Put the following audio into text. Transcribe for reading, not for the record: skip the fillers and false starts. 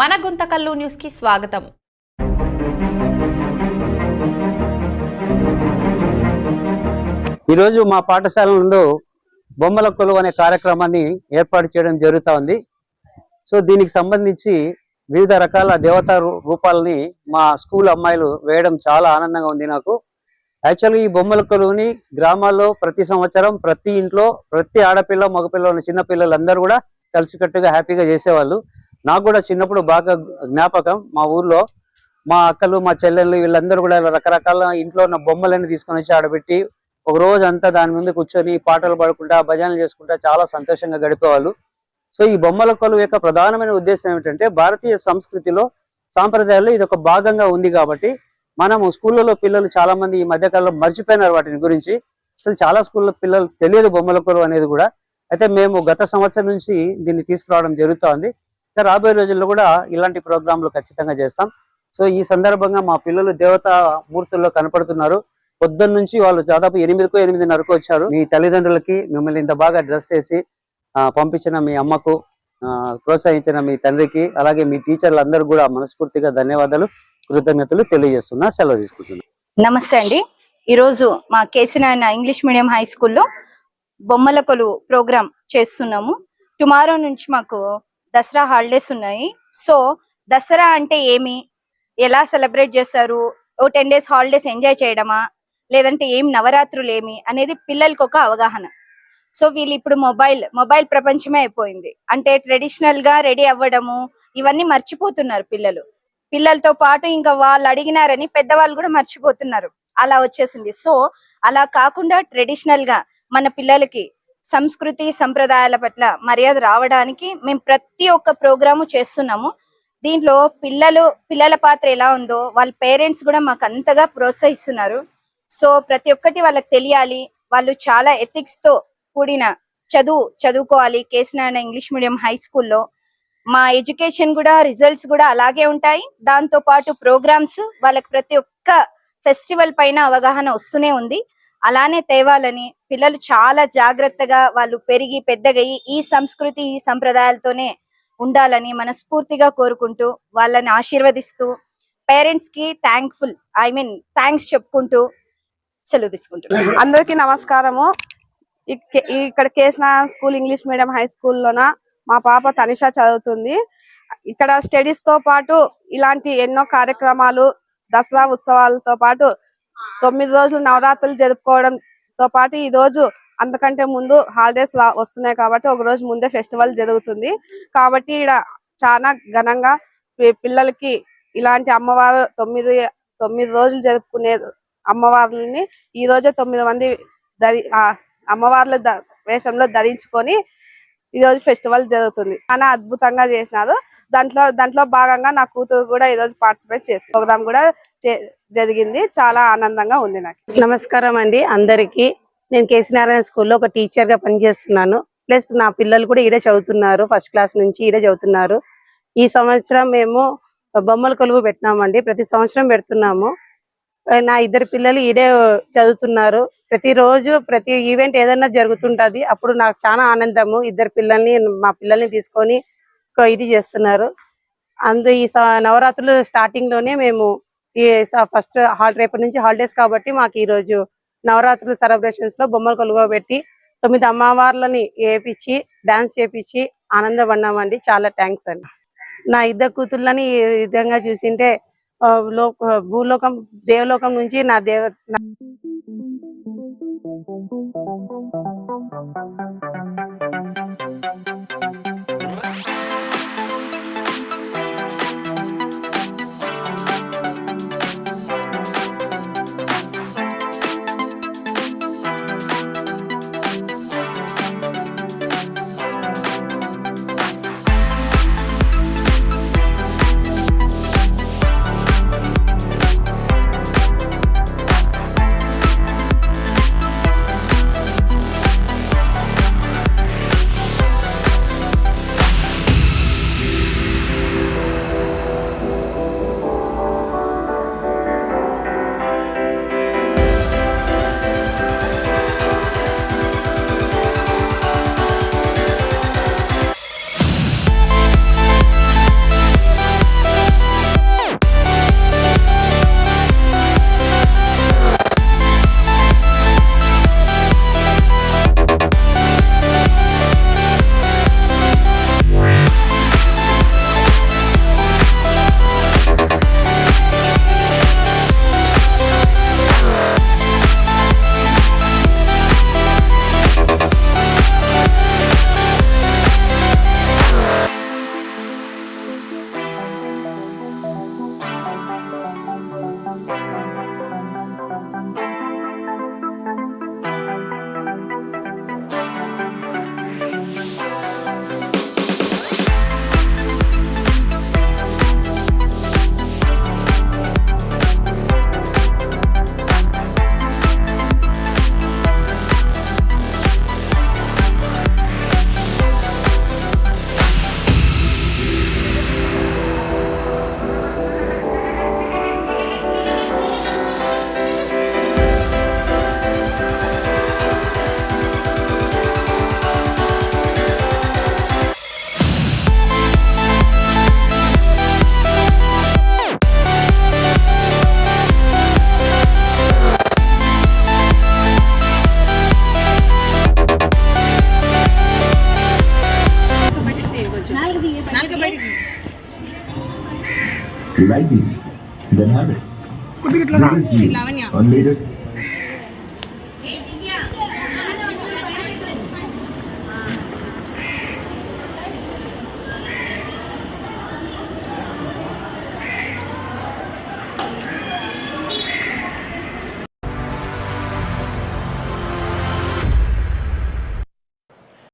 మన గుంతకల్లు న్యూస్ కి స్వాగతం. ఈరోజు మా పాఠశాల నందు బొమ్మల కొలువు అనే కార్యక్రమాన్ని ఏర్పాటు చేయడం జరుగుతూ ఉంది. సో దీనికి సంబంధించి వివిధ రకాల దేవతా రూపాలని మా స్కూల్ అమ్మాయిలు వేయడం చాలా ఆనందంగా ఉంది. నాకు యాక్చువల్గా ఈ బొమ్మల కొలువుని గ్రామాల్లో ప్రతి సంవత్సరం ప్రతి ఇంట్లో ప్రతి ఆడపిల్ల మగపిల్ల చిన్న పిల్లలందరూ కూడా కలిసికట్టుగా హ్యాపీగా చేసేవాళ్ళు. నాకు కూడా చిన్నప్పుడు బాగా జ్ఞాపకం. మా ఊర్లో మా అక్కలు మా చెల్లెళ్ళు వీళ్ళందరూ కూడా రకరకాల ఇంట్లో ఉన్న బొమ్మలన్నీ తీసుకొని వచ్చి ఆడబెట్టి ఒక రోజు అంతా దాని ముందు కూర్చొని పాటలు పాడుకుంటా భజనలు చేసుకుంటా చాలా సంతోషంగా గడిపేవాళ్ళు. సో ఈ బొమ్మల కొలువు యొక్క ప్రధానమైన ఉద్దేశం ఏమిటంటే భారతీయ సంస్కృతిలో సాంప్రదాయాల్లో ఇది ఒక భాగంగా ఉంది. కాబట్టి మనము స్కూళ్ళలో పిల్లలు చాలా మంది ఈ మధ్యకాలంలో మర్చిపోయినారు వాటిని గురించి. అసలు చాలా స్కూల్లో పిల్లలు తెలియదు బొమ్మల కొలువు అనేది కూడా. అయితే మేము గత సంవత్సరం నుంచి దీన్ని తీసుకురావడం జరుగుతోంది. రాబోయే రోజుల్లో కూడా ఇలాంటి ప్రోగ్రాంలు ఖచ్చితంగా చేస్తాం. సో ఈ సందర్భంగా మా పిల్లలు దేవతా మూర్తుల్లో కనపడుతున్నారు. పొద్దున్న నుంచి వాళ్ళు దాదాపు 8:30 వచ్చారు. మీ తల్లిదండ్రులకి మిమ్మల్ని ఇంత బాగా డ్రెస్ చేసి పంపించిన మీ అమ్మకు, ప్రోత్సహించిన మీ తండ్రికి, అలాగే మీ టీచర్లందరూ కూడా మనస్ఫూర్తిగా ధన్యవాదాలు, కృతజ్ఞతలు తెలియజేస్తున్నా. సెలవు తీసుకుంటున్నా. నమస్తే అండి. ఈరోజు మా కేసీనారాయణ ఇంగ్లీష్ మీడియం హై స్కూల్లో బొమ్మల కొలువు ప్రోగ్రామ్ చేస్తున్నాము. టుమారో నుంచి మాకు దసరా హాలిడేస్ ఉన్నాయి. సో దసరా అంటే ఏమి, ఎలా సెలబ్రేట్ చేస్తారు, 10 days హాలిడేస్ ఎంజాయ్ చేయడమా, లేదంటే ఏం నవరాత్రులు ఏమి అనేది పిల్లలకి ఒక అవగాహన. సో వీళ్ళు ఇప్పుడు మొబైల్ ప్రపంచమే అయిపోయింది. అంటే ట్రెడిషనల్ గా రెడీ అవ్వడము ఇవన్నీ మర్చిపోతున్నారు పిల్లలతో పాటు. ఇంకా వాళ్ళు అడిగినారని పెద్దవాళ్ళు కూడా మర్చిపోతున్నారు. అలా వచ్చేసింది. సో అలా కాకుండా ట్రెడిషనల్ గా మన పిల్లలకి సంస్కృతి సంప్రదాయాల పట్ల మర్యాద రావడానికి మేము ప్రతి ఒక్క ప్రోగ్రాము చేస్తున్నాము. దీంట్లో పిల్లల పాత్ర ఎలా ఉందో వాళ్ళ పేరెంట్స్ కూడా మాకు అంతగా ప్రోత్సహిస్తున్నారు. సో ప్రతి ఒక్కటి వాళ్ళకి తెలియాలి. వాళ్ళు చాలా ఎథిక్స్ తో కూడిన చదువుకోవాలి. కేసీనారాయణ ఇంగ్లీష్ మీడియం హై స్కూల్లో మా ఎడ్యుకేషన్ కూడా రిజల్ట్స్ కూడా అలాగే ఉంటాయి. దాంతో పాటు ప్రోగ్రామ్స్ వాళ్ళకి ప్రతి ఒక్క ఫెస్టివల్ పైన అవగాహన వస్తూనే ఉంది. అలానే తేవాలని పిల్లలు చాలా జాగ్రత్తగా వాళ్ళు పెరిగి పెద్దగయ్యి ఈ సంస్కృతి ఈ సంప్రదాయాలతోనే ఉండాలని మనస్ఫూర్తిగా కోరుకుంటూ వాళ్ళని ఆశీర్వదిస్తూ పేరెంట్స్ కి థ్యాంక్స్ చెప్పుకుంటూ సెలవు తీసుకుంటున్నాను. అందరికీ నమస్కారము. ఇక్కడ కేసీనారాయణ స్కూల్ ఇంగ్లీష్ మీడియం హై స్కూల్లోన మా పాప తనిష చదువుతుంది. ఇక్కడ స్టడీస్ తో పాటు ఇలాంటి ఎన్నో కార్యక్రమాలు, దసరా ఉత్సవాలతో పాటు 9 రోజులు నవరాత్రులు జరుపుకోవడంతో పాటు ఈ రోజు అంతకంటే ముందు హాలిడేస్ వస్తున్నాయి కాబట్టి ఒక రోజు ముందే ఫెస్టివల్ జరుగుతుంది. కాబట్టి ఇక్కడ చాలా ఘనంగా పిల్లలకి ఇలాంటి అమ్మవారు 9 రోజులు జరుపుకునే అమ్మవార్లని ఈ రోజే 9 మంది అమ్మవార్ల వేషంలో ధరించుకొని ఈ రోజు ఫెస్టివల్ జరుగుతుంది. చాలా అద్భుతంగా చేసినారు. దాంట్లో భాగంగా నా కూతురు కూడా ఈ రోజు పార్టిసిపేట్ చేసి ప్రోగ్రామ్ కూడా జరిగింది. చాలా ఆనందంగా ఉంది నాకు. నమస్కారం అండి అందరికి. నేను కేసీనారాయణ స్కూల్లో ఒక టీచర్ గా పనిచేస్తున్నాను. ప్లస్ నా పిల్లలు కూడా ఈడే చదువుతున్నారు. ఫస్ట్ క్లాస్ నుంచి ఈడే చదువుతున్నారు. ఈ సంవత్సరం మేము బొమ్మల కొలువు పెట్టినామండి. ప్రతి సంవత్సరం పెడుతున్నాము. నా 2 పిల్లలు ఈడే చదువుతున్నారు. ప్రతిరోజు ప్రతి ఈవెంట్ ఏదైనా జరుగుతుంటది. అప్పుడు నాకు చాలా ఆనందము. 2 మా పిల్లల్ని తీసుకొని ఇది చేస్తున్నారు. ఈ నవరాత్రులు స్టార్టింగ్ లోనే మేము ఈ ఫస్ట్ రేపటి నుంచి హాలిడేస్ కాబట్టి మాకు ఈ రోజు నవరాత్రులు సెలబ్రేషన్స్ లో బొమ్మల కొలువు పెట్టి 9 అమ్మవార్లని వేపించి డాన్స్ చేపించి ఆనందపడినామండి. చాలా థ్యాంక్స్ అండి. నా 2 కూతుర్లని ఈ విధంగా చూసింటే భూలోకం దేవలోకం నుంచి నా You like these? Then have it. Latest deals on latest